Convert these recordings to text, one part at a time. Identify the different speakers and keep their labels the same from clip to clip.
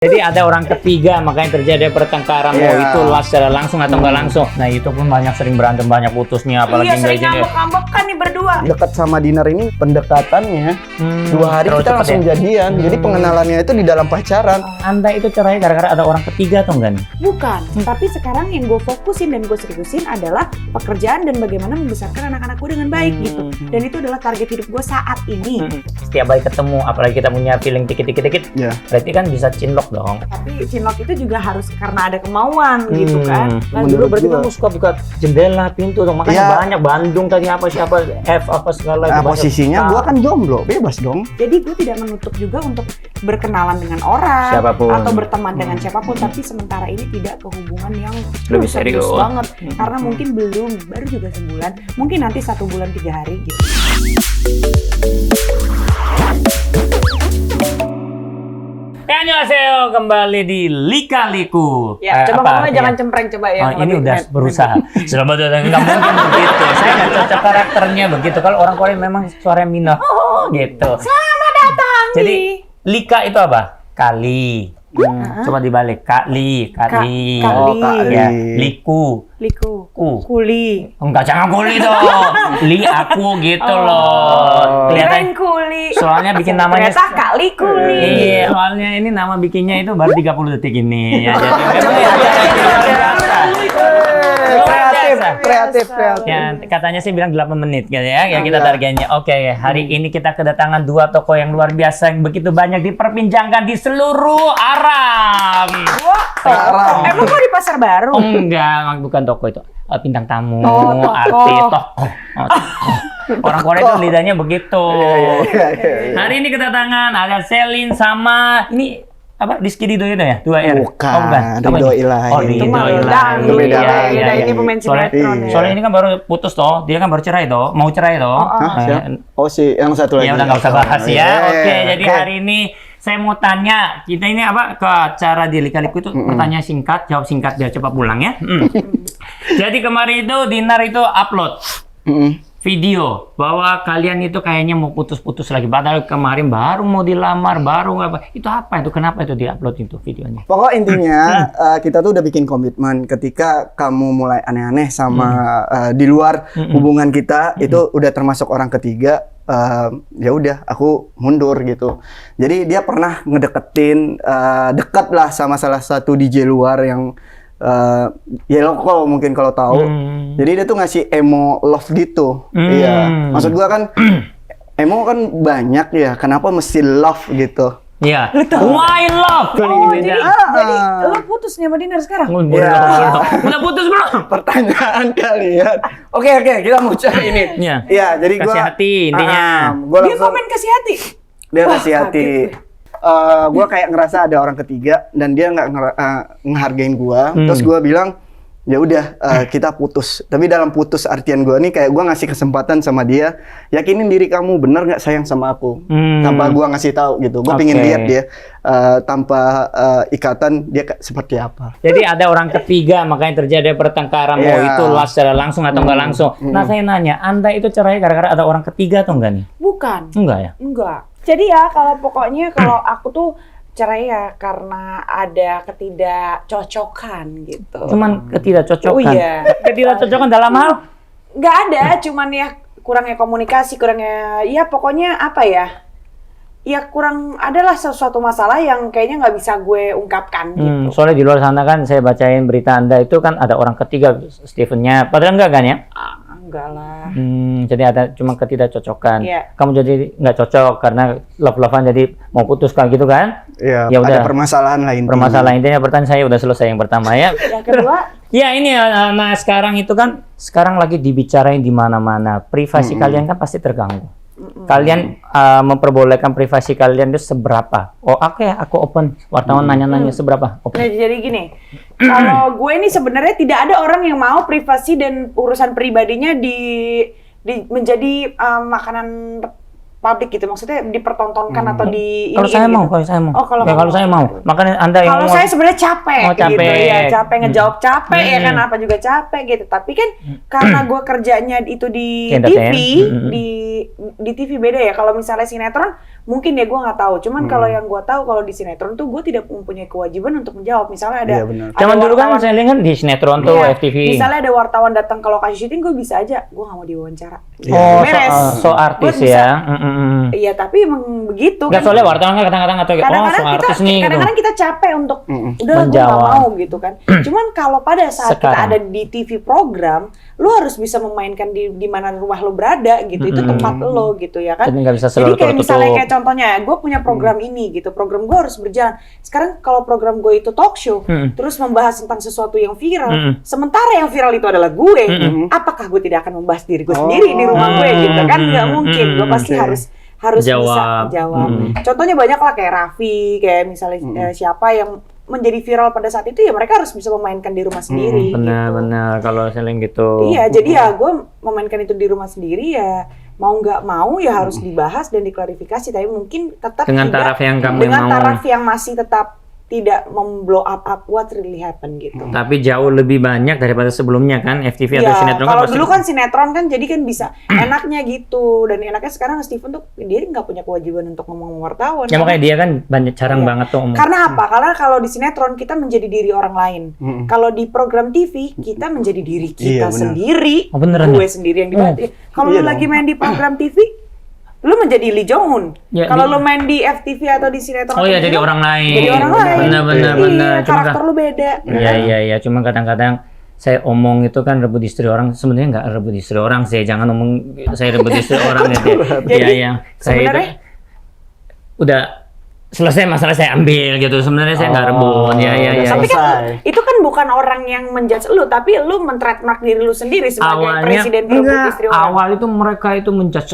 Speaker 1: Jadi ada orang ketiga, makanya terjadi pertengkaran mau itu secara langsung atau nggak langsung. Nah itu pun sering berantem, banyak putusnya, apalagi
Speaker 2: sering ngambek-ngambekan nih berdua.
Speaker 3: Dekat sama Dinar ini pendekatannya 2 hari kita langsung jadian. Jadi pengenalannya itu di dalam pacaran.
Speaker 1: Anda itu cerai gara-gara ada orang ketiga atau enggak nih?
Speaker 2: Bukan, tapi sekarang yang gue fokusin dan gue seriusin adalah pekerjaan dan bagaimana membesarkan anak-anak gue dengan baik gitu. Dan itu adalah target hidup gue saat ini.
Speaker 1: Setiap kali ketemu, apalagi kita punya feeling dikit-dikit, berarti kan bisa cinlok dong.
Speaker 2: Tapi cinlok itu juga harus karena ada kemauan gitu kan.
Speaker 1: Nah dulu berarti kamu suka buka jendela, pintu dong, makanya banyak Bandung tadi siapa F apa segala.
Speaker 3: Nah, posisinya gua kan jomblo, bebas dong.
Speaker 2: Jadi gue tidak menutup juga untuk berkenalan dengan orang
Speaker 1: siapapun,
Speaker 2: atau berteman dengan siapapun, tapi sementara ini tidak ke hubungan yang
Speaker 1: lebih serius
Speaker 2: banget. Karena mungkin baru juga sebulan, mungkin nanti 1 bulan 3 hari gitu.
Speaker 1: Annyeonghaseyo, kembali di Lika-Liku.
Speaker 2: Ya, coba ngomongnya jangan cempreng coba ya.
Speaker 1: Ini udah berusaha. Selamat datang, nggak mungkin begitu. Saya nggak cocok karakternya begitu. Kalau orang Korea memang suaranya minah, gitu.
Speaker 2: Selamat datang.
Speaker 1: Jadi Lika itu apa? Kali. Coba dibalik, kali. Ya, liku.
Speaker 2: Kuli.
Speaker 1: Enggak, jangan kuli dong. Li aku gitu loh. Kelihatan
Speaker 2: kuli.
Speaker 1: Soalnya bikin namanya
Speaker 2: ternyata kali kuli.
Speaker 1: Iya, soalnya ini nama bikinnya itu baru 30 detik ini. Ya,
Speaker 3: Kreatif.
Speaker 1: Ya, katanya sih bilang 8 menit gitu ya. Ya kita targetnya. Oke, hari ini kita kedatangan 2 tokoh yang luar biasa yang begitu banyak diperbincangkan di seluruh Arab.
Speaker 2: Emang kok di Pasar Baru?
Speaker 1: Enggak, bukan toko itu. Bintang tamu, artis, tokoh. Orang Korea itu lidahnya begitu. Hari ini kedatangan ada Selin sama ini apa? Rizky Ridho itu ya? 2R?
Speaker 3: Bukan. Ridho Ilahi.
Speaker 1: Oh, Ridho Ilahi.
Speaker 2: Beda ini pemain sinetron ya.
Speaker 1: Soalnya ini kan baru putus toh. Dia kan baru cerai toh. Mau cerai toh.
Speaker 3: Oh si yang satu lagi.
Speaker 1: Ya udah nggak usah bahas ya. Oke, jadi hari ini saya mau tanya, kita ini apa ke acara di Lika-Liku itu pertanyaan singkat, jawab singkat biar cepat pulang ya. Jadi kemarin itu Dinar itu upload video bahwa kalian itu kayaknya mau putus-putus lagi. Padahal kemarin baru mau dilamar, baru apa. Itu apa itu? Kenapa itu diupload itu videonya?
Speaker 3: Pokok intinya kita tuh udah bikin komitmen ketika kamu mulai aneh-aneh sama di luar hubungan kita itu udah termasuk orang ketiga. Ya udah aku mundur gitu. Jadi dia pernah ngedeketin dekat lah sama salah satu DJ luar yang Yellow Call mungkin kalau tahu. Jadi dia tuh ngasih emo love gitu. Iya. Maksud gua kan emo kan banyak ya. Kenapa mesti love gitu?
Speaker 1: Iya. Why love?
Speaker 2: Jadi lo putus nih sama Dinar sekarang?
Speaker 1: Udah putus belum?
Speaker 3: Pertanyaan kalian. Oke, kita mau cari ini. Iya, jadi gua
Speaker 1: kasih hati intinya.
Speaker 2: Dia komen kasih hati.
Speaker 3: Dia kasih hati. Gue kayak ngerasa ada orang ketiga dan dia nggak ngehargain gue. Terus gue bilang ya udah kita putus. Tapi dalam putus artian gue nih kayak gue ngasih kesempatan sama dia, yakinin diri kamu bener nggak sayang sama aku, tanpa gue ngasih tahu gitu. Gue pengen lihat dia tanpa ikatan dia seperti apa.
Speaker 1: Jadi ada orang ketiga, makanya terjadi pertengkaran mau itu secara langsung atau nggak langsung. Nah saya nanya, Anda itu cerai gara-gara ada orang ketiga atau enggak nih?
Speaker 2: Bukan.
Speaker 1: Enggak ya?
Speaker 2: Enggak. Jadi ya kalau aku tuh cerai ya karena ada ketidakcocokan gitu.
Speaker 1: Cuman ketidakcocokan?
Speaker 2: Oh iya.
Speaker 1: Ketidakcocokan dalam hal?
Speaker 2: Nggak ada, cuman ya kurangnya komunikasi, kurangnya ya pokoknya apa ya. Ya kurang adalah sesuatu masalah yang kayaknya nggak bisa gue ungkapkan gitu.
Speaker 1: Soalnya di luar sana kan saya bacain berita Anda itu kan ada orang ketiga, Steven-nya. Padahal enggak kan ya?
Speaker 2: Enggak lah.
Speaker 1: Jadi ada cuma ketidakcocokan.
Speaker 2: Yeah.
Speaker 1: Kamu jadi nggak cocok karena love-lovean jadi mau putus kan gitu kan?
Speaker 3: Iya.
Speaker 1: Ya udah.
Speaker 3: Ada permasalahan lain.
Speaker 1: Permasalahan intinya pertanyaan saya udah selesai yang pertama ya.
Speaker 2: Yang kedua?
Speaker 1: Ya ini nah sekarang itu kan lagi dibicarain di mana-mana. Privasi kalian kan pasti terganggu. Kalian memperbolehkan privasi kalian itu seberapa? Oh aku open. Wartawan nanya-nanya seberapa? Open.
Speaker 2: Jadi gini, kalau gue ini sebenarnya tidak ada orang yang mau privasi dan urusan pribadinya menjadi makanan publik gitu, maksudnya dipertontonkan atau di
Speaker 1: kalau saya mau.
Speaker 2: Oh, kalau
Speaker 1: saya mau. Makanya Anda yang
Speaker 2: kalau saya sebenarnya capek,
Speaker 1: capek
Speaker 2: gitu ya, capek ngejawab capek ya kan, apa juga capek gitu. Tapi kan karena gue kerjanya itu di TV, di TV beda ya. Kalau misalnya sinetron Mungkin ya gue nggak tahu. Cuman kalau yang gue tahu kalau di sinetron tuh gue tidak mempunyai kewajiban untuk menjawab. Misalnya ada,
Speaker 3: Iya, benar.
Speaker 1: Zaman dulu kan saya lihat kan di sinetron tuh
Speaker 2: Iya,
Speaker 1: FTV.
Speaker 2: misalnya ada wartawan datang ke lokasi syuting, gue bisa aja, gue nggak mau diwawancara.
Speaker 1: Oh,
Speaker 2: Beres.
Speaker 1: so artis
Speaker 2: Gua bisa.
Speaker 1: ya.
Speaker 2: Iya, tapi emang begitu.
Speaker 1: Nggak, soalnya wartawan kan kadang-kadang atau
Speaker 2: Kadang-kadang
Speaker 1: so
Speaker 2: kita,
Speaker 1: artis nih gitu.
Speaker 2: kadang-kadang kita capek untuk udah gue nggak
Speaker 1: Menjawab.
Speaker 2: mau gitu kan. Cuman kalau pada saat kita
Speaker 1: Sekarang.
Speaker 2: ada di TV program, lu harus bisa memainkan di mana rumah lu berada gitu. Itu tempat lu gitu ya kan.
Speaker 1: Jadi nggak bisa
Speaker 2: Jadi
Speaker 1: selalu
Speaker 2: kayak misalnya
Speaker 1: tertutup.
Speaker 2: kayak contohnya, gue punya program ini gitu. Program gue harus berjalan. Sekarang kalau program gue itu talk show, terus membahas tentang sesuatu yang viral, sementara yang viral itu adalah gue, apakah gue tidak akan membahas diri gue sendiri di rumah gue gitu kan? Nggak mungkin. Gue pasti harus bisa jawab. Contohnya banyak lah kayak Raffi, kayak misalnya siapa yang menjadi viral pada saat itu, ya mereka harus bisa memainkan di rumah sendiri.
Speaker 1: Benar-benar kalau selling gitu.
Speaker 2: Iya, jadi ya gue memainkan itu di rumah sendiri ya, mau nggak mau ya harus dibahas dan diklarifikasi, tapi mungkin tetap
Speaker 1: Dengan
Speaker 2: tidak,
Speaker 1: taraf yang kamu
Speaker 2: dengan
Speaker 1: mau.
Speaker 2: taraf yang masih tetap tidak memblow up what really happen gitu.
Speaker 1: Tapi jauh lebih banyak daripada sebelumnya kan FTV atau
Speaker 2: Iya,
Speaker 1: sinetron
Speaker 2: kalau
Speaker 1: pasti-
Speaker 2: dulu kan sinetron kan jadi kan bisa enaknya gitu, dan enaknya sekarang Steven tuh dia nggak punya kewajiban untuk ngomong wartawan.
Speaker 1: Ya makanya dia kan banyak jarang banget tuh ngomong.
Speaker 2: Karena apa? Karena kalau di sinetron kita menjadi diri orang lain. Kalau di program TV kita menjadi diri kita
Speaker 3: Iya, benar.
Speaker 2: sendiri.
Speaker 1: Oh, beneran
Speaker 2: gue
Speaker 1: ya?
Speaker 2: sendiri yang dibantu. Kalau
Speaker 3: Iya
Speaker 2: lu
Speaker 3: dong.
Speaker 2: lagi main di program TV, lu menjadi Lee Jong Un.
Speaker 1: Ya,
Speaker 2: Kalau
Speaker 1: di-
Speaker 2: lu main di FTV atau di sinetron,
Speaker 1: Oh iya,
Speaker 2: atau
Speaker 1: jadi
Speaker 2: film,
Speaker 1: orang lain.
Speaker 2: Jadi orang lain.
Speaker 1: Benar-benar.
Speaker 2: Iya,
Speaker 1: Cuma
Speaker 2: karakter lu beda.
Speaker 1: Iya. Cuma kadang-kadang saya omong itu kan rebut istri orang, sebenarnya nggak rebut istri orang sih. Jangan omong saya rebut istri orang gitu. Iya,
Speaker 2: Jadi,
Speaker 1: iya. Saya itu
Speaker 2: sebenarnya-
Speaker 1: udah selesai masalah saya ambil gitu. Sebenarnya saya nggak rebut. Iya.
Speaker 2: Tapi kan
Speaker 3: Selesai.
Speaker 2: itu kan bukan orang yang menjudge lu, tapi lu men-trademark diri lu sendiri sebagai presiden perebut
Speaker 1: enggak,
Speaker 2: istri orang.
Speaker 1: awal itu mereka itu menjudge,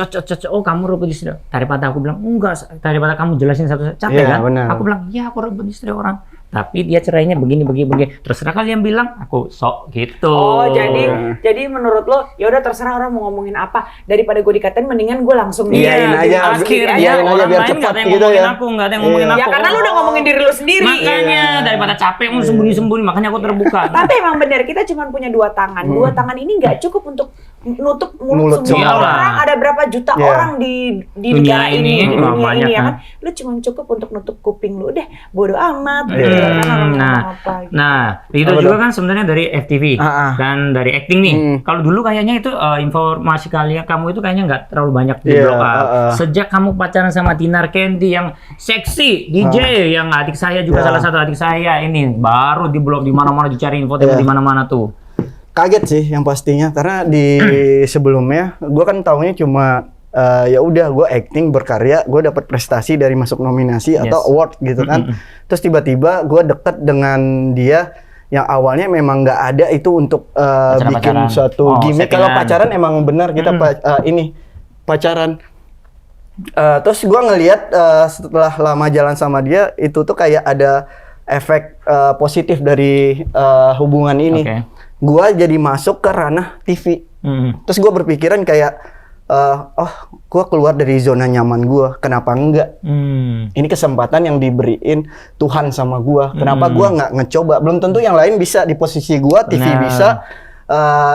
Speaker 1: oh kamu rebut istri. Daripada aku bilang enggak, daripada kamu jelasin satu capek
Speaker 3: Iya,
Speaker 1: kan.
Speaker 3: benar.
Speaker 1: Aku bilang iya aku rebut istri orang. Tapi dia cerainya begini. Terserah kalian bilang, aku sok gitu.
Speaker 2: Oh, jadi menurut lo ya udah terserah orang mau ngomongin apa, daripada gue dikatain mendingan gue langsung
Speaker 3: Iyain aja,
Speaker 1: Akhirnya
Speaker 3: iyain aja
Speaker 1: orang
Speaker 3: biar
Speaker 1: lain
Speaker 3: cepat
Speaker 1: nggak ada yang
Speaker 3: gitu
Speaker 1: ngomongin
Speaker 3: ya.
Speaker 1: aku, nggak ada yang ngomongin
Speaker 3: Iya.
Speaker 1: aku.
Speaker 2: Ya karena lu udah ngomongin diri lu sendiri.
Speaker 1: Makanya daripada capek mau sembunyi-sembunyi, makanya aku terbuka.
Speaker 2: Tapi emang bener, kita cuma punya dua tangan. Dua tangan ini nggak cukup untuk nutup mulut
Speaker 3: Mulut
Speaker 2: semua
Speaker 1: semua.
Speaker 2: orang. Ada berapa juta
Speaker 3: Iya.
Speaker 2: orang di
Speaker 1: Dunia
Speaker 2: negara
Speaker 1: ini,
Speaker 2: di dunia
Speaker 1: banyak,
Speaker 2: ini ya
Speaker 1: kan?
Speaker 2: kan. Lu cuma cukup untuk nutup kuping lu, udah bodo amat.
Speaker 3: Iya.
Speaker 2: Gitu, kan orang ngomong
Speaker 1: Nah,
Speaker 2: apa, gitu.
Speaker 1: nah itu
Speaker 3: Apa
Speaker 1: juga
Speaker 3: tuh?
Speaker 1: kan sebenarnya dari FTV dan dari acting nih. Kalau dulu kayaknya itu informasi kalian kamu itu kayaknya nggak terlalu banyak di
Speaker 3: Iya,
Speaker 1: blow up. Sejak kamu pacaran sama Dinar Candy yang seksi DJ, yang adik saya juga salah satu adik saya ini baru di blog di mana-mana dicari info di mana-mana tuh.
Speaker 3: Kaget sih yang pastinya, karena di sebelumnya gue kan taunya cuma ya udah gue acting berkarya, gue dapat prestasi dari masuk nominasi atau award gitu kan. Terus tiba-tiba gue deket dengan dia yang awalnya memang nggak ada itu untuk bikin
Speaker 1: Pacaran-pacaran.
Speaker 3: suatu gimmick. Kalau
Speaker 1: settingan.
Speaker 3: pacaran emang benar kita pacaran. Terus gue ngelihat setelah lama jalan sama dia itu tuh kayak ada efek positif dari hubungan ini.
Speaker 1: Oke.
Speaker 3: Gua jadi masuk ke ranah TV. Terus gue berpikiran kayak, gue keluar dari zona nyaman gue. Kenapa enggak? Ini kesempatan yang diberiin Tuhan sama gue. Kenapa gue nggak ngecoba? Belum tentu yang lain bisa di posisi gue. TV
Speaker 1: Benar.
Speaker 3: bisa,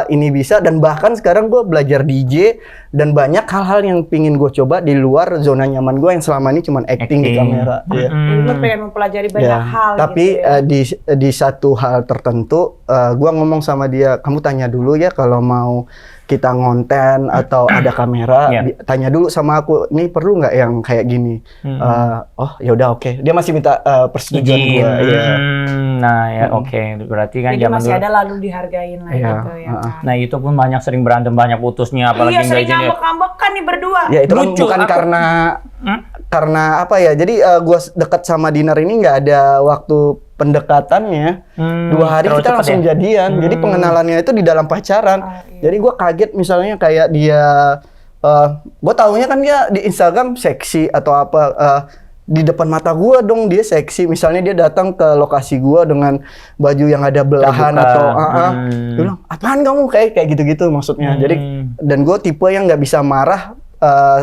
Speaker 3: ini bisa. Dan bahkan sekarang gue belajar DJ. Dan banyak hal-hal yang pingin gue coba di luar zona nyaman gue yang selama ini cuma acting di kamera. Iya.
Speaker 2: Jadi lu pengen mempelajari banyak
Speaker 3: Ya,
Speaker 2: hal
Speaker 3: tapi
Speaker 2: gitu ya.
Speaker 3: di satu hal tertentu, gua ngomong sama dia, kamu tanya dulu ya kalau mau kita ngonten atau ada kamera, tanya dulu sama aku, ini perlu nggak yang kayak gini? Oh ya udah oke. Dia masih minta persetujuan
Speaker 1: Izin.
Speaker 3: gua. Iya.
Speaker 1: Nah ya oke, berarti kan
Speaker 2: Jadi
Speaker 1: zaman
Speaker 2: masih
Speaker 1: dulu.
Speaker 2: ada lalu dihargain lah
Speaker 3: Iya,
Speaker 2: gitu ya kan.
Speaker 1: Nah itu pun banyak sering berantem, banyak putusnya, apalagi
Speaker 2: Iya
Speaker 1: nggak
Speaker 2: sering
Speaker 1: izin ya.
Speaker 2: ngambek-ngambekan nih berdua.
Speaker 3: Ya itu kan
Speaker 1: Lucu,
Speaker 3: bukan
Speaker 1: aku-
Speaker 3: karena apa ya? Jadi gua dekat sama Dinar ini nggak ada waktu pendekatannya. 2 hari
Speaker 1: terlalu
Speaker 3: kita
Speaker 1: cepat
Speaker 3: langsung
Speaker 1: ya?
Speaker 3: jadian. Jadi pengenalannya itu di dalam pacaran. Jadi gua kaget misalnya kayak dia, gua taunya kan dia di Instagram seksi atau apa. Di depan mata gua dong dia seksi. Misalnya dia datang ke lokasi gua dengan baju yang ada belahan
Speaker 1: Terbuka.
Speaker 3: atau dia bilang apaan kamu kayak gitu maksudnya. Jadi dan gua tipe yang nggak bisa marah,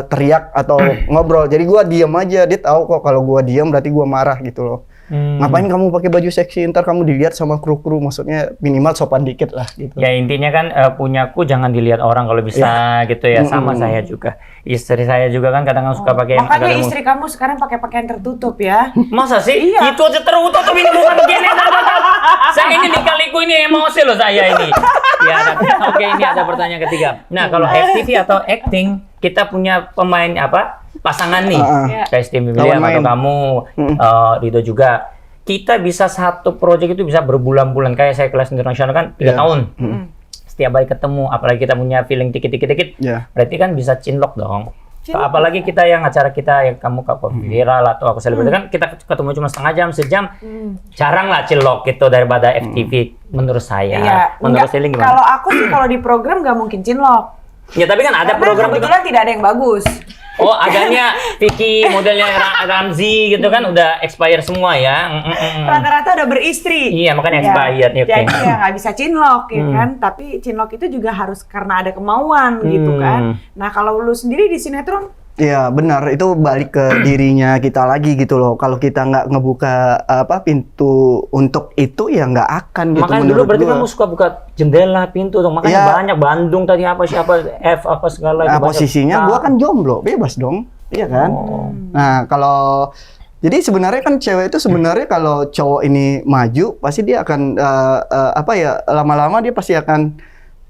Speaker 3: teriak atau ngobrol. Jadi gua diam aja. Dia tahu kok kalau gua diam berarti gua marah gitu loh. Ngapain kamu pakai baju seksi, ntar kamu dilihat sama kru-kru, maksudnya minimal sopan dikit lah gitu.
Speaker 1: Ya intinya kan punyaku jangan dilihat orang kalau bisa gitu ya. Sama saya juga. Istri saya juga kan kadang-kadang suka pakai yang
Speaker 2: Makanya
Speaker 1: agak
Speaker 2: istri kamu sekarang pakai pakaian tertutup ya.
Speaker 1: Masa sih?
Speaker 2: Iya.
Speaker 1: Itu aja tertutup ini bukan begini. Saya ini dikaliku ini emosi loh saya ini. Ya, oke, ini ada pertanyaan ketiga. Nah, kalau FTV atau acting, kita punya pemain apa? Pasangan nih. Kayak Steve William atau kamu, Rido juga. Kita bisa satu proyek itu bisa berbulan-bulan. Kayak saya kelas internasional kan 3 tahun. Setiap kali ketemu, apalagi kita punya feeling dikit-dikit, berarti kan bisa cinlok dong. Apalagi kita yang acara kita yang kamu viral atau aku selebriti kan kita ketemu cuma setengah jam, sejam, jarang lah cilok gitu daripada FTV menurut saya.
Speaker 2: Iya,
Speaker 1: Menurut Selin gimana?
Speaker 2: kalau aku sih kalau di program nggak mungkin cinlok.
Speaker 1: Ya tapi kan ada
Speaker 2: Karena
Speaker 1: program
Speaker 2: kebetulan tidak ada yang bagus.
Speaker 1: Oh adanya Vicky modelnya Ramzi gitu kan udah expired semua ya.
Speaker 2: Rata-rata udah beristri.
Speaker 1: Iya makanya expired ya.
Speaker 2: Jadi ya nggak bisa cinlok ya kan. Tapi cinlok itu juga harus karena ada kemauan gitu kan. Nah kalau lu sendiri di sinetron
Speaker 3: Iya benar, itu balik ke dirinya kita lagi gitu loh. Kalau kita nggak ngebuka pintu untuk itu ya nggak akan gitu.
Speaker 1: Makanya dulu berarti kamu suka buka jendela, pintu dong. Makanya banyak Bandung tadi apa siapa F apa segala.
Speaker 3: Nah, posisinya gua kan jomblo, bebas dong, iya kan. Nah kalau jadi sebenarnya kan cewek itu sebenarnya kalau cowok ini maju pasti dia akan lama-lama dia pasti akan.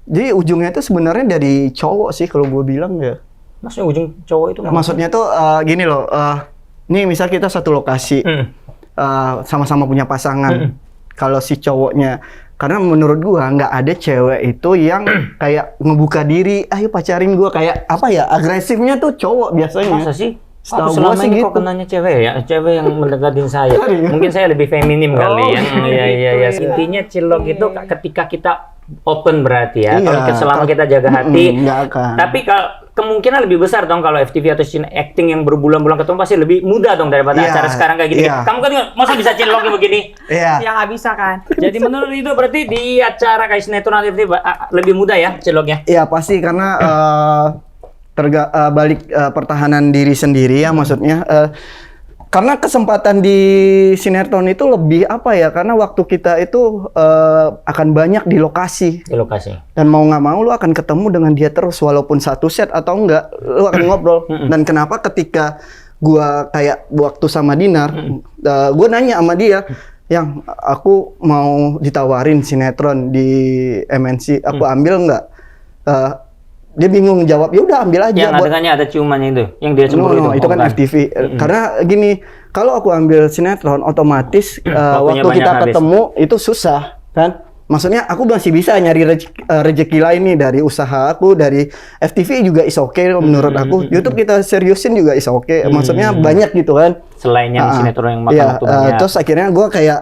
Speaker 3: Jadi ujungnya itu sebenarnya dari cowok sih kalau gue bilang ya.
Speaker 1: Maksudnya ujung cowok itu
Speaker 3: maksudnya tuh gini loh, nih misal kita satu lokasi, sama-sama punya pasangan. Kalau si cowoknya, karena menurut gua nggak ada cewek itu yang kayak ngebuka diri, ayo pacarin gua, kayak apa ya, agresifnya tuh cowok biasanya.
Speaker 1: Masa sih?
Speaker 3: Setahu
Speaker 1: selama
Speaker 3: gua sih
Speaker 1: ini
Speaker 3: gitu.
Speaker 1: kok kenanya cewek ya, cewek yang mendekatin saya. Mungkin saya lebih feminim kali ya. Iya. Intinya cilok itu ketika kita open berarti ya. Kalau selama kita jaga hati.
Speaker 3: Nggak akan.
Speaker 1: Tapi kalau kemungkinan lebih besar dong kalau FTV atau acting yang berbulan-bulan ketemu pasti lebih mudah dong daripada acara sekarang kayak gini. Kamu kan masa bisa cilok begini?
Speaker 3: Iya.
Speaker 2: ya nggak bisa kan.
Speaker 1: Jadi menurut itu berarti di acara kayak sinetron atau FTV lebih mudah ya ciloknya?
Speaker 3: Iya pasti karena balik pertahanan diri sendiri ya maksudnya. Karena kesempatan di sinetron itu lebih apa ya? Karena waktu kita itu akan banyak di lokasi.
Speaker 1: Di lokasi.
Speaker 3: Dan mau nggak mau lu akan ketemu dengan dia terus walaupun satu set atau enggak, lu akan ngobrol. Dan kenapa ketika gua kayak waktu sama Dinar, gua nanya sama dia, yang aku mau ditawarin sinetron di MNC, aku ambil nggak? Dia bingung jawab, ya udah ambil aja.
Speaker 1: Yang adegannya ada ciumannya itu, yang dia cemburu
Speaker 3: itu kan FTV. Karena gini, kalau aku ambil sinetron, otomatis waktu kita ketemu itu susah, kan? Maksudnya aku masih bisa nyari rezeki lain nih dari usaha aku, dari FTV juga is okay menurut aku. YouTube kita seriusin juga is okay. Maksudnya banyak gitu kan.
Speaker 1: Selain yang sinetron yang makan waktu banyak.
Speaker 3: Terus akhirnya gue kayak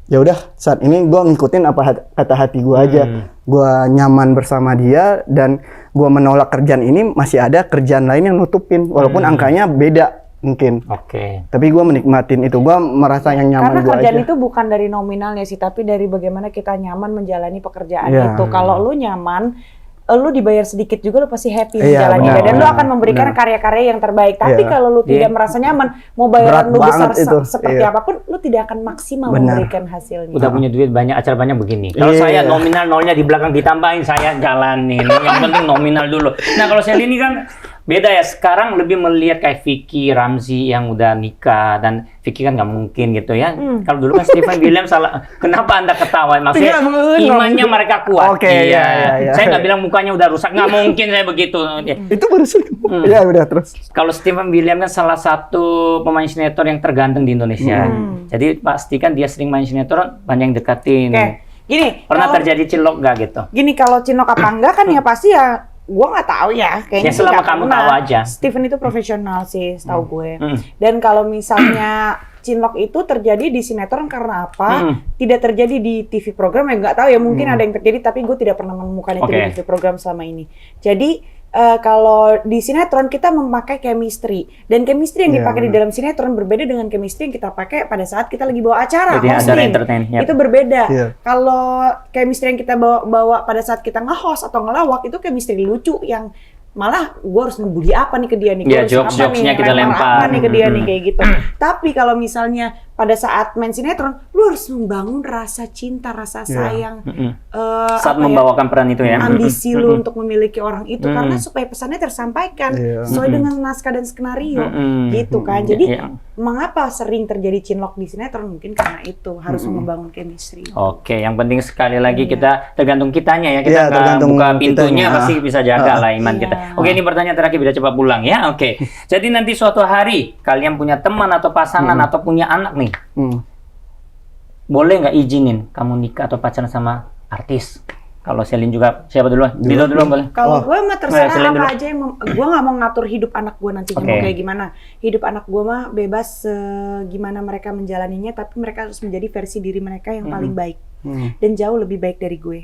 Speaker 3: ya udah saat ini gue ngikutin apa kata hati gue aja. Gue nyaman bersama dia dan gue menolak kerjaan ini, masih ada kerjaan lain yang nutupin walaupun angkanya beda mungkin.
Speaker 1: Oke.
Speaker 3: Tapi gue menikmatin itu, gue merasa yang nyaman gue aja.
Speaker 2: Karena kerjaan itu bukan dari nominalnya sih, tapi dari bagaimana kita nyaman menjalani pekerjaan itu. Kalau lu nyaman, lu dibayar sedikit juga lu pasti happy menjalani dan lu akan memberikan karya-karya yang terbaik. Tapi kalau lu tidak merasa nyaman, mau bayaran lu besar seperti apapun, lu tidak akan maksimal memberikan hasilnya.
Speaker 1: Udah punya duit banyak, acara banyak begini. Kalau saya nominal nolnya di belakang ditambahin, saya jalanin. Yang penting nominal dulu. Nah kalau Sally ini kan beda ya, sekarang lebih melihat kayak Vicky, Ramzi yang udah nikah, dan Vicky kan nggak mungkin gitu ya. Kalau dulu kan Stephen William salah, kenapa Anda ketawa? Maksudnya imannya mereka kuat. Iya. Saya nggak bilang mukanya udah rusak, nggak mungkin saya begitu.
Speaker 3: Itu baru ya udah terus.
Speaker 1: Kalau Stephen William kan salah satu pemain sinetron yang terganteng di Indonesia. Jadi pasti kan dia sering main sinetron, banyak yang deketin.
Speaker 2: Gini,
Speaker 1: pernah terjadi cilok nggak gitu?
Speaker 2: Gini, kalau cilok apa enggak kan ya pasti ya gua nggak tahu ya, kayaknya
Speaker 1: ya selama kamu tahu aja.
Speaker 2: Steven itu profesional sih, setahu gue. Dan kalau misalnya cinlok itu terjadi di sinetron karena apa? Tidak terjadi di TV program ya nggak tahu ya, mungkin ada yang terjadi tapi gue tidak pernah menemukan itu di TV program selama ini. Jadi kalau di sinetron kita memakai chemistry, dan chemistry yang dipakai di dalam sinetron berbeda dengan chemistry yang kita pakai pada saat kita lagi bawa acara hosting. Itu berbeda. Kalau chemistry yang kita bawa pada saat kita nge-host atau ngelawak itu chemistry lucu yang malah gue harus ngebully apa nih ke dia nih,
Speaker 1: Iya,
Speaker 2: gue harus apa
Speaker 1: jokes-jokesnya
Speaker 2: nih,
Speaker 1: kita lempar.
Speaker 2: apa nih ke dia nih kayak gitu. Tapi kalau misalnya pada saat main sinetron, lu harus membangun rasa cinta, rasa sayang,
Speaker 1: Saat
Speaker 2: apa ya,
Speaker 1: membawakan peran itu ya.
Speaker 2: ambisi lu untuk memiliki orang itu karena supaya pesannya tersampaikan sesuai dengan naskah dan skenario gitu kan. Jadi mengapa sering terjadi cinlok di sinetron? Mungkin karena itu harus membangun chemistry.
Speaker 1: Oke, yang penting sekali lagi kita tergantung kitanya ya, kita
Speaker 3: Iya,
Speaker 1: nggak
Speaker 3: tergantung
Speaker 1: buka pintunya
Speaker 3: kitanya.
Speaker 1: pasti bisa jaga lah iman kita. Oke, ini pertanyaan terakhir biar cepat pulang ya. Oke, jadi nanti suatu hari kalian punya teman atau pasangan atau punya anak nih, boleh nggak izinin kamu nikah atau pacaran sama artis? Kalau Selin juga, siapa duluan? Dilo dulu boleh.
Speaker 2: Kalau gue mah terserah
Speaker 1: Selain dulu.
Speaker 2: apa aja yang gue nggak mau ngatur hidup anak gue nantinya
Speaker 1: Oke.
Speaker 2: mau kayak gimana. Hidup anak gue mah bebas gimana mereka menjalaninya, tapi mereka harus menjadi versi diri mereka yang paling baik dan jauh lebih baik dari gue.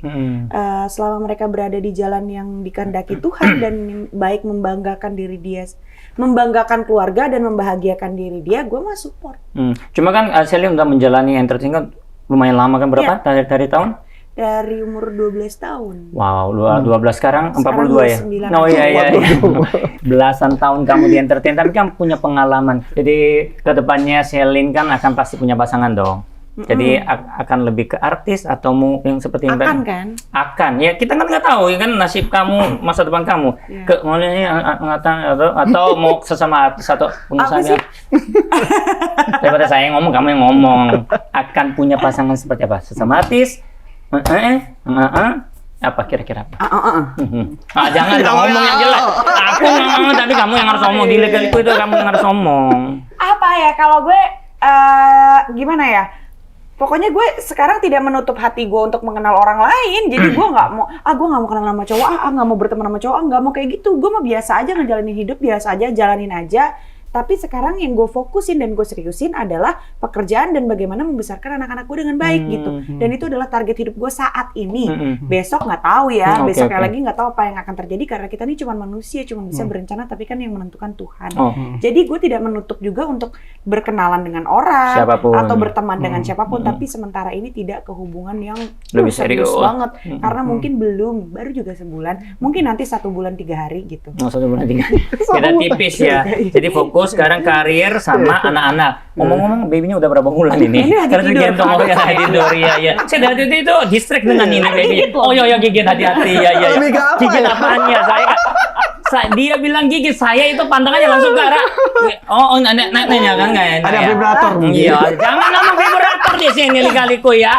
Speaker 2: Selama mereka berada di jalan yang dikehendaki Tuhan dan baik membanggakan diri dia, membanggakan keluarga dan membahagiakan diri dia, gue mah support.
Speaker 1: Cuma kan Selin udah menjalani entertain kan lumayan lama kan, berapa? Dari tahun?
Speaker 2: Dari umur 12 tahun.
Speaker 1: Wow, 12 sekarang 42 ya?
Speaker 2: 29.
Speaker 1: Oh iya. Belasan tahun kamu di entertain, tapi kan punya pengalaman. Jadi kedepannya Selin kan akan pasti punya pasangan dong. Jadi akan lebih ke artis atau mau yang seperti yang
Speaker 2: Akan
Speaker 1: tadi?
Speaker 2: kan?
Speaker 1: Akan. Ya kita kan nggak tahu ya kan nasib kamu, masa depan kamu. Ke maunya atau mau sesama artis atau pengusaha.
Speaker 2: Apa sih?
Speaker 1: Daripada saya yang ngomong, kamu yang ngomong. Akan punya pasangan seperti apa? Sesama artis? Apa kira-kira apa? Jangan ngomong yang jelas. Aku ngomong tapi kamu yang harus ngomong. Dile-dile itu kamu yang harus ngomong.
Speaker 2: Apa ya, kalau gue gimana ya? Pokoknya gue sekarang tidak menutup hati gue untuk mengenal orang lain. Jadi gue nggak mau, gue nggak mau kenal sama cowok, nggak mau berteman sama cowok, nggak mau kayak gitu. Gue mah biasa aja ngejalanin hidup, biasa aja jalanin aja. Tapi sekarang yang gue fokusin dan gue seriusin adalah pekerjaan dan bagaimana membesarkan anak-anak gue dengan baik gitu. Dan itu adalah target hidup gue saat ini. Besok nggak tahu ya, besoknya lagi nggak tahu apa yang akan terjadi karena kita ini cuma manusia, cuma bisa berencana, tapi kan yang menentukan Tuhan. Jadi gue tidak menutup juga untuk berkenalan dengan orang
Speaker 1: Siapapun.
Speaker 2: atau berteman dengan siapapun, tapi sementara ini tidak ke hubungan yang
Speaker 1: Lebih serius
Speaker 2: banget. Karena mungkin baru juga sebulan, mungkin nanti 1 bulan 3 hari gitu.
Speaker 1: 1 bulan 3. Kita tipis ya. Jadi fokus sekarang karir sama anak-anak. Ngomong-ngomong, babynya udah berapa bulan ini?
Speaker 2: Ini lagi
Speaker 1: Karena
Speaker 2: tidur.
Speaker 1: digendong oleh tidur, ya. Saya dari itu distract dengan ini baby. Oh iya gigit hati-hati ya.
Speaker 3: Lebih ke apa
Speaker 1: Gigit
Speaker 3: ya?
Speaker 1: apanya? Dia bilang gigit, saya itu pandangannya langsung ke arah. Oh, nanya kan nggak enak
Speaker 3: Ada
Speaker 1: ya?
Speaker 3: vibrator mungkin.
Speaker 1: Iya, jangan ngomong vibrator di sini kali-kaliku ya.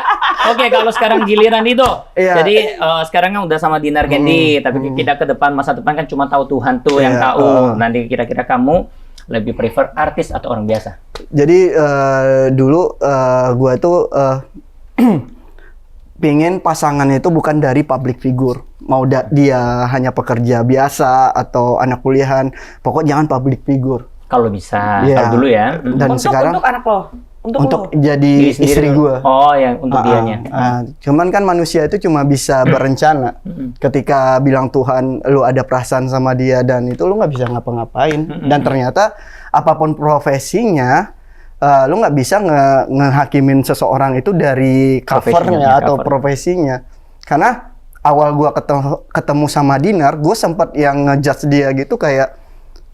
Speaker 1: Oke, kalau sekarang giliran itu.
Speaker 3: Iya.
Speaker 1: Jadi sekarang kan udah sama Dinar Candy, tapi kita ke depan masa depan kan cuma tahu Tuhan tuh yang
Speaker 3: Iya,
Speaker 1: tahu. Nanti kira-kira kamu lebih prefer artis atau orang biasa?
Speaker 3: Jadi dulu gue tuh pingin pasangannya itu bukan dari public figure. Mau dia hanya pekerja biasa atau anak kuliahan, pokok jangan public figure.
Speaker 1: Kalau bisa,
Speaker 3: Iya.
Speaker 1: kalau dulu ya.
Speaker 3: Dan sekarang
Speaker 2: untuk anak lo, untuk lo.
Speaker 3: jadi
Speaker 1: Diri sendiri
Speaker 3: istri
Speaker 1: dulu.
Speaker 3: gue.
Speaker 1: Oh, yang untuk dianya.
Speaker 3: Cuman kan manusia itu cuma bisa berencana. Ketika bilang Tuhan, lu ada perasaan sama dia dan itu lu nggak bisa ngapa-ngapain. Dan ternyata apapun profesinya, lu nggak bisa ngehakimin seseorang itu dari covernya atau profesinya. Karena awal gua ketemu sama Dinar, gue sempat yang ngejudge dia gitu kayak,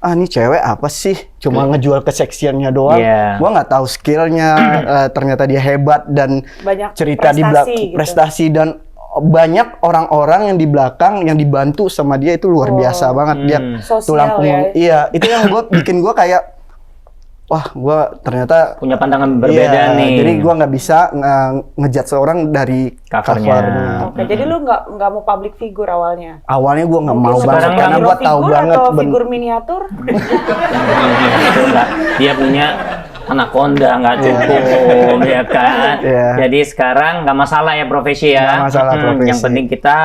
Speaker 3: ini cewek apa sih? Cuma ngejual keseksiannya doang.
Speaker 1: Iya.
Speaker 3: Gua nggak tahu skillnya. Ternyata dia hebat dan
Speaker 2: Banyak
Speaker 3: cerita di
Speaker 2: prestasi gitu.
Speaker 3: prestasi dan banyak orang-orang yang di belakang yang dibantu sama dia itu luar biasa banget. Dia
Speaker 2: Sosial
Speaker 3: tulang punggung.
Speaker 2: ya.
Speaker 3: Iya, itu yang bikin gue kayak, wah, gue ternyata
Speaker 1: Punya pandangan berbeda
Speaker 3: iya,
Speaker 1: nih.
Speaker 3: Jadi gue nggak bisa ngejudge seorang dari
Speaker 1: Covernya.
Speaker 3: covernya.
Speaker 2: Oke, jadi lu nggak mau public figure awalnya.
Speaker 3: Awalnya gue nggak mau
Speaker 2: Mungkin
Speaker 3: banget
Speaker 1: sekarang
Speaker 3: karena
Speaker 2: hero
Speaker 3: gue tahu
Speaker 2: figur
Speaker 3: banget
Speaker 2: atau figur miniatur.
Speaker 1: Dia punya anaconda nggak cukup, ya kan?
Speaker 3: Iya.
Speaker 1: Jadi sekarang nggak masalah ya profesi ya.
Speaker 3: Nggak masalah profesi.
Speaker 1: Yang penting kita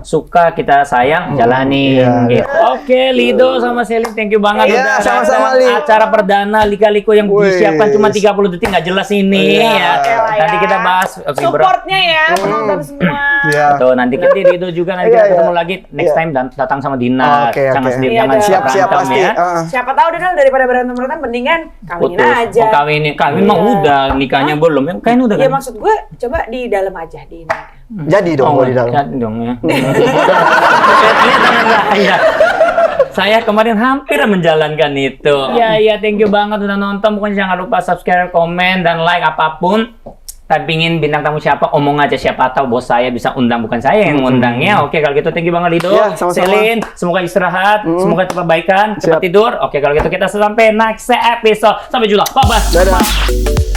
Speaker 1: suka, kita sayang, jalanin.
Speaker 3: Iya.
Speaker 1: Gitu. Oke, Lido sama Selin, thank you banget
Speaker 3: Iya,
Speaker 1: udah
Speaker 3: sama-sama,
Speaker 1: datang.
Speaker 3: Li.
Speaker 1: Acara perdana Lika-Liku yang
Speaker 3: Wih.
Speaker 1: disiapkan cuma 30 detik nggak jelas ini ya. Nanti kita bahas
Speaker 2: Supportnya ya, penonton semua.
Speaker 3: Iya.
Speaker 1: Tuh, nanti kita Lido juga nanti
Speaker 3: Iya,
Speaker 1: kita ketemu
Speaker 3: iya.
Speaker 1: lagi next
Speaker 3: Iya.
Speaker 1: time dan datang sama Dinar.
Speaker 3: Oke,
Speaker 1: Jangan
Speaker 3: oke.
Speaker 1: sendiri,
Speaker 2: Iya,
Speaker 1: jangan
Speaker 2: ada.
Speaker 3: Siap-siap
Speaker 1: berantem
Speaker 3: pasti.
Speaker 1: ya.
Speaker 2: Siapa tahu Donald daripada berantem-berantem mendingan kawinin
Speaker 1: Putus.
Speaker 2: aja.
Speaker 1: Oh, kawin mah udah, nikahnya belum. Kawin udah
Speaker 2: Ya
Speaker 1: kan?
Speaker 2: maksud gue coba di dalam aja di ini.
Speaker 3: Jadi dong
Speaker 1: Oh,
Speaker 3: gua di dalam.
Speaker 1: jadi dong ya. Lihat tangan saya. Saya kemarin hampir menjalankan itu. Iya, thank you banget udah nonton. Pokoknya jangan lupa subscribe, komen, dan like apapun. Tapi pingin bintang tamu siapa, omong aja, siapa tahu bos saya bisa undang, bukan saya yang undangnya. Oke, kalau gitu thank you banget Lido.
Speaker 3: Ya, sama-sama.
Speaker 1: Selin, semoga istirahat, semoga cepat baikan, cepat
Speaker 3: Siap.
Speaker 1: tidur. Oke, kalau gitu kita sampai next episode. Sampai jumpa. Bye-bye.
Speaker 3: Dadah.